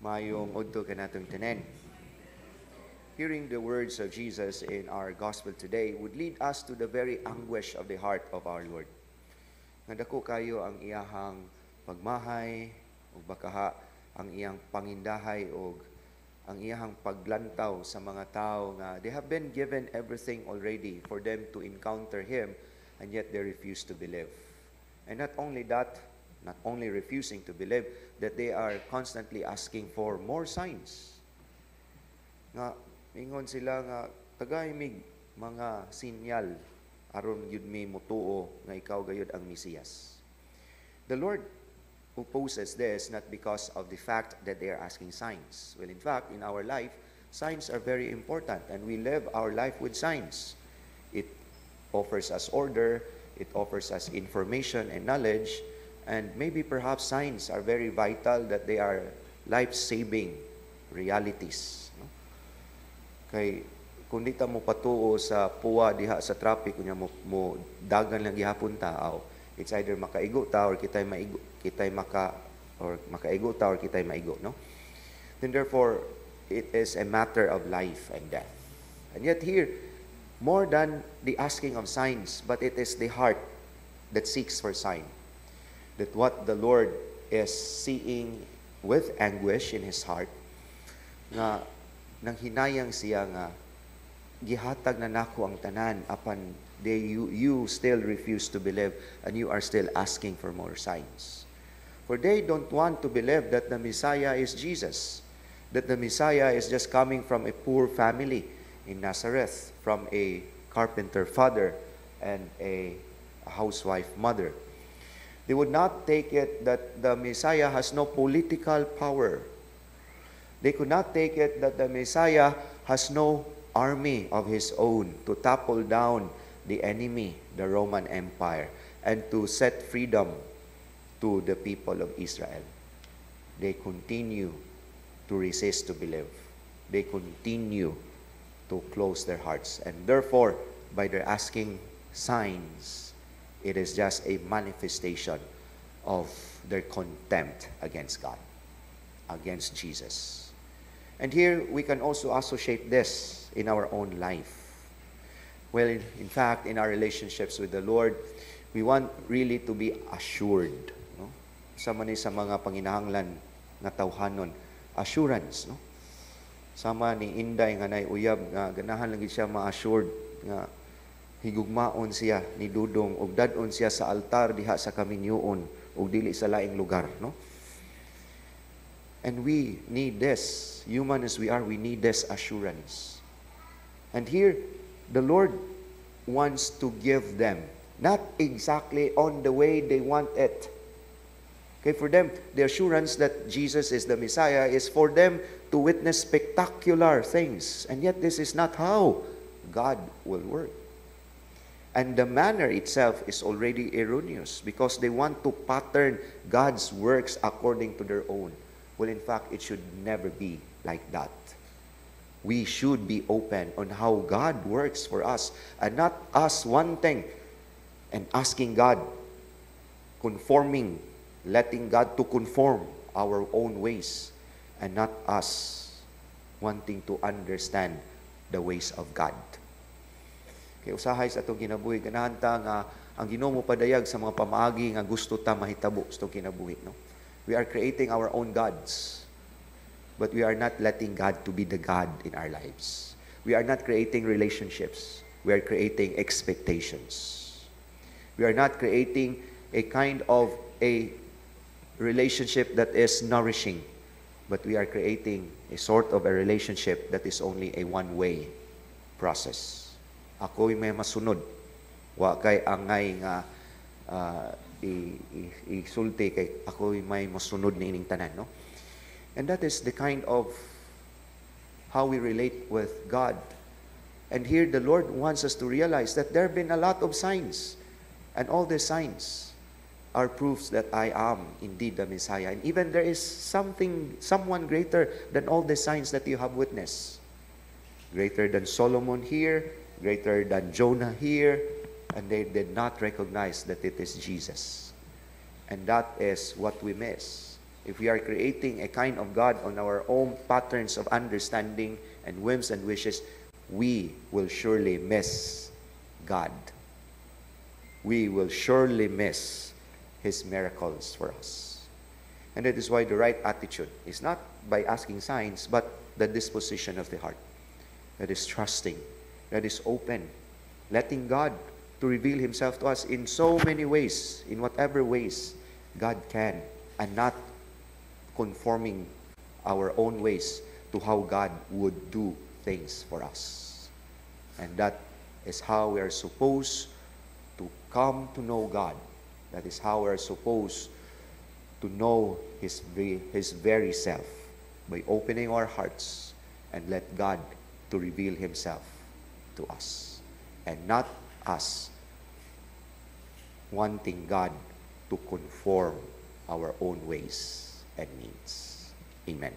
Mayong udto kanatong tanan. Hearing the words of Jesus in our gospel today would lead us to the very anguish of the heart of our Lord. Nga dako kayo ang iyahang pagmahay ug bakaha ang iyang pangindahay ug ang iyahang paglantaw sa mga tao nga they have been given everything already for them to encounter Him, and yet they refuse to believe. And not only that, not only refusing to believe, that they are constantly asking for more signs. Nga ingon sila nga tagahimig mga sinyal aron yun mi mutuo nga ikaw gayud ang Mesiyas. The Lord opposes this not because of the fact that they are asking signs. Well, in fact, in our life, signs are very important, and we live our life with signs. It offers us order, it offers us information and knowledge, and maybe perhaps signs are very vital, that they are life-saving realities. No? Kay kung di ta mo patuo sa puwa diha sa traffic, kunya mo dagan lang gihapon tao, it's either makaigo ta or kitay maigo, makaigo ta or kitay maigo, no? Then therefore, it is a matter of life and death. And yet here, more than the asking of signs, but it is the heart that seeks for sign. That what the Lord is seeing with anguish in His heart, nga nang hinayang siya nga gihatag na nako ang tanan apan you still refuse to believe, and you are still asking for more signs. For they don't want to believe that the Messiah is Jesus, that the Messiah is just coming from a poor family in Nazareth, from a carpenter father and a housewife mother. They would not take it that the Messiah has no political power. They could not take it that the Messiah has no army of His own to topple down the enemy, the Roman Empire, and to set freedom to the people of Israel. They continue to resist to believe. They continue to close their hearts. And therefore, by their asking signs, it is just a manifestation of their contempt against God, against Jesus. And here, we can also associate this in our own life. Well, in fact, in our relationships with the Lord, we want really to be assured. No? Sama ni sa mga panginahanglan nga tawhanon, assurance. No? Sama ni Inday nga nay uyab nga ganahan lagi siya ma-assured nga higugmaon siya ni Dudong ug dadon siya sa altar diha sa kaminyoon ug dili sa laing lugar, no? And we need this. Human as we are, we need this assurance. And here, the Lord wants to give them, not exactly on the way they want it. Okay, for them, the assurance that Jesus is the Messiah is for them to witness spectacular things. And yet, this is not how God will work. And the manner itself is already erroneous because they want to pattern God's works according to their own. Well, in fact, it should never be like that. We should be open on how God works for us, and not us wanting and asking God, conforming, letting God to conform our own ways, and not us wanting to understand the ways of God. Kaya usahay sa itong kinabuhi, ganahan ta nga ang Ginoo mo padayag sa mga pamaagi nga gusto ta mahitabo sa itong kinabuhi, no? We are creating our own gods, but we are not letting God to be the God in our lives. We are not creating relationships. We are creating expectations. We are not creating a kind of a relationship that is nourishing, but we are creating a sort of a relationship that is only a one-way process. Ako'y may masunod. Wa kay angay nga isulti kay ako'y may masunod na ining tanan, no? And that is the kind of how we relate with God. And here the Lord wants us to realize that there have been a lot of signs, and all the signs are proofs that I am indeed the Messiah. And even there is someone greater than all the signs that you have witnessed. Greater than Solomon here, greater than Jonah here, and they did not recognize that it is Jesus. And that is what we miss. if we are creating a kind of God on our own patterns of understanding and whims and wishes, we will surely miss God. We will surely miss His miracles for us. And that is why the right attitude is not by asking signs, but the disposition of the heart. That is trusting, that is open, letting God to reveal Himself to us in so many ways, in whatever ways God can, and not conforming our own ways to how God would do things for us. And that is how we are supposed to come to know God. That is how we are supposed to know His very self, by opening our hearts and let God to reveal Himself to us, and not us wanting God to conform our own ways and means. Amen.